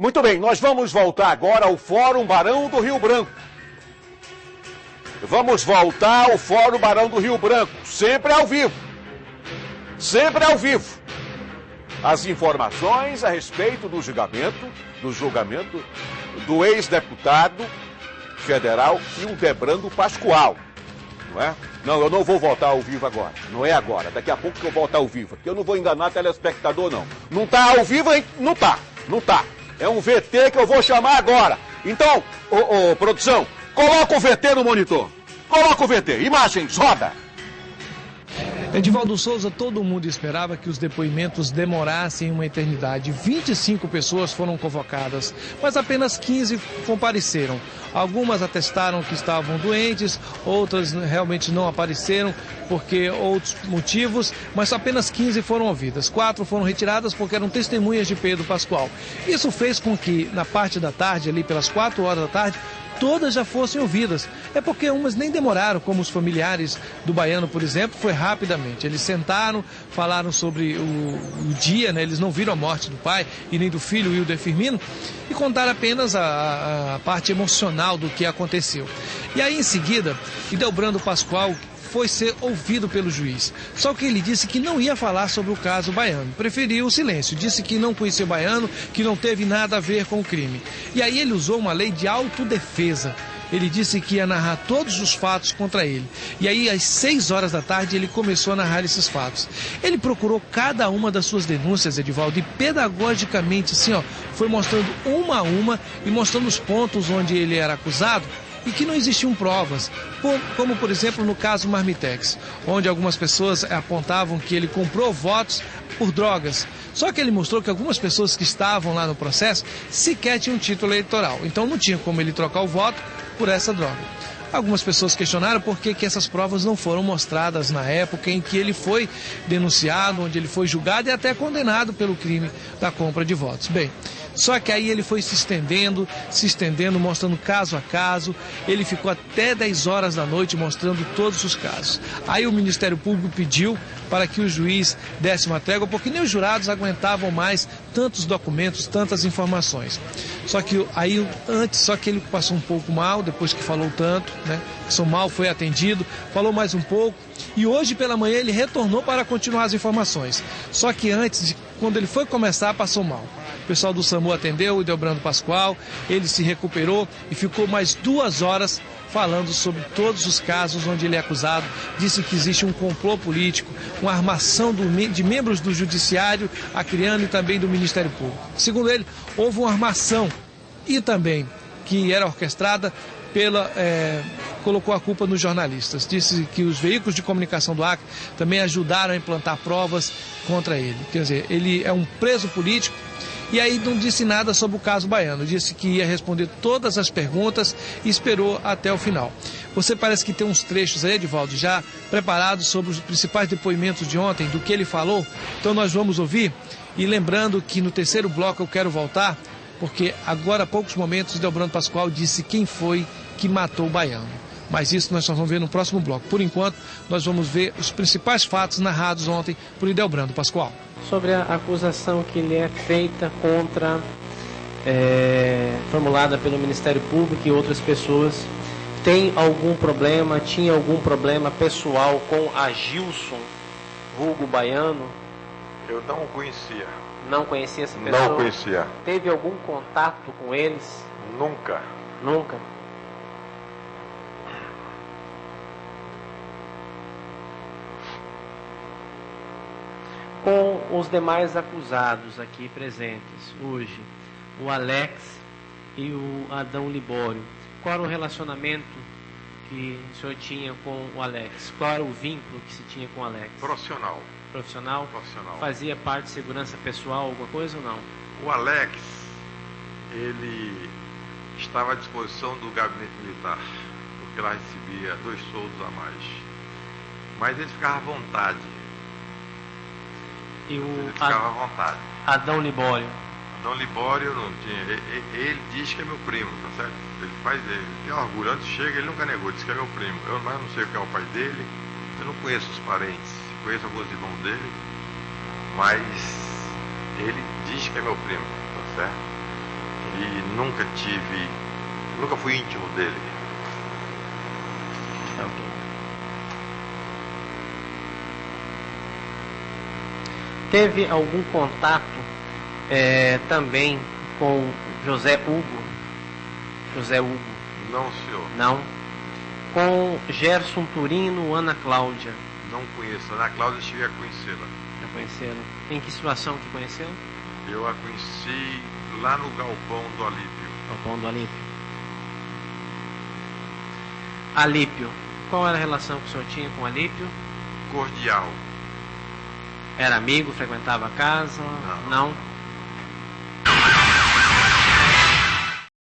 Muito bem, nós vamos voltar agora ao Fórum Barão do Rio Branco. Vamos voltar ao Fórum Barão do Rio Branco, sempre ao vivo. Sempre ao vivo. As informações a respeito do julgamento do ex-deputado federal Hildebrando Pascoal. Não é? Não, eu não vou voltar ao vivo agora. Não é agora. Daqui a pouco que eu voltar ao vivo. Porque eu não vou enganar telespectador, não. Não tá ao vivo, hein? Não tá. Não tá. É um VT que eu vou chamar agora. Então, produção, coloca o VT no monitor. Coloca o VT. Imagens, roda. Edivaldo Souza, todo mundo esperava que os depoimentos demorassem uma eternidade. 25 pessoas foram convocadas, mas apenas 15 compareceram. Algumas atestaram que estavam doentes, outras realmente não apareceram porque outros motivos, mas apenas 15 foram ouvidas. 4 foram retiradas porque eram testemunhas de Pedro Pascoal. Isso fez com que, na parte da tarde, ali pelas 4 horas da tarde, todas já fossem ouvidas. É porque umas nem demoraram, como os familiares do baiano, por exemplo, foi rapidamente. Eles sentaram, falaram sobre o dia, né? Eles não viram a morte do pai e nem do filho, Hilder Firmino, e contaram apenas a parte emocional do que aconteceu. E aí, em seguida, Hildebrando Pascoal foi ser ouvido pelo juiz. Só que ele disse que não ia falar sobre o caso baiano. Preferiu o silêncio. Disse que não conhecia o baiano, que não teve nada a ver com o crime. E aí ele usou uma lei de autodefesa. Ele disse que ia narrar todos os fatos contra ele. E aí, às 6 horas da tarde, ele começou a narrar esses fatos. Ele procurou cada uma das suas denúncias, Edivaldo, e pedagogicamente, assim, foi mostrando uma a uma e mostrando os pontos onde ele era acusado e que não existiam provas, como por exemplo no caso Marmitex, onde algumas pessoas apontavam que ele comprou votos por drogas. Só que ele mostrou que algumas pessoas que estavam lá no processo sequer tinham título eleitoral, então não tinha como ele trocar o voto por essa droga. Algumas pessoas questionaram por que essas provas não foram mostradas na época em que ele foi denunciado, onde ele foi julgado e até condenado pelo crime da compra de votos. Bem, só que aí ele foi se estendendo, mostrando caso a caso. Ele ficou até 10 horas da noite mostrando todos os casos. Aí o Ministério Público pediu para que o juiz desse uma trégua, porque nem os jurados aguentavam mais tantos documentos, tantas informações. Só que ele passou um pouco mal, depois que falou tanto, né? Passou mal, foi atendido, falou mais um pouco. E hoje pela manhã ele retornou para continuar as informações. Só que quando ele foi começar, passou mal. O pessoal do SAMU atendeu, o Hildebrando Pascoal, ele se recuperou e ficou mais 2 horas falando sobre todos os casos onde ele é acusado. Disse que existe um complô político, uma armação de membros do Judiciário, Acreano e também do Ministério Público. Segundo ele, houve uma armação e também que era orquestrada colocou a culpa nos jornalistas. Disse que os veículos de comunicação do Acre também ajudaram a implantar provas contra ele. Quer dizer, ele é um preso político. E aí não disse nada sobre o caso baiano. Disse que ia responder todas as perguntas e esperou até o final. Você parece que tem uns trechos aí, Edivaldo, já preparados sobre os principais depoimentos de ontem, do que ele falou. Então nós vamos ouvir. E lembrando que no terceiro bloco eu quero voltar, porque agora há poucos momentos Hildebrando Pascoal disse quem foi que matou o baiano. Mas isso nós só vamos ver no próximo bloco. Por enquanto, nós vamos ver os principais fatos narrados ontem por Hildebrando Pascoal. Sobre a acusação que lhe é feita formulada pelo Ministério Público e outras pessoas, tinha algum problema pessoal com Agilson, vulgo baiano? Eu não conhecia. Não conhecia essa pessoa? Não conhecia. Teve algum contato com eles? Nunca. Nunca? Com os demais acusados aqui presentes hoje, o Alex e o Adão Libório, qual era o relacionamento que o senhor tinha com o Alex? Qual era o vínculo que se tinha com o Alex? Profissional. Profissional? Profissional. Fazia parte de segurança pessoal, alguma coisa ou não? O Alex, ele estava à disposição do gabinete militar, porque lá recebia 2 soldos a mais. Mas ele ficava à vontade. E ele ficava à vontade. Adão Libório? Adão Libório não tinha. Ele diz que é meu primo, tá certo? Ele tem orgulho. Antes chega, ele nunca negou, diz que é meu primo. Mas eu não sei quem é o pai dele, eu não conheço os parentes, conheço alguns irmãos dele, mas ele diz que é meu primo, tá certo? E nunca fui íntimo dele. Ok. Teve algum contato também com José Hugo? José Hugo? Não, senhor. Não. Com Gerson Turino, Ana Cláudia? Não conheço. Ana Cláudia, eu cheguei a conhecê-la. Já conheceram? Em que situação que conheceu? Eu a conheci lá no galpão do Alípio. Galpão do Alípio. Alípio. Qual era a relação que o senhor tinha com Alípio? Cordial. Era amigo, frequentava a casa? Não. Não?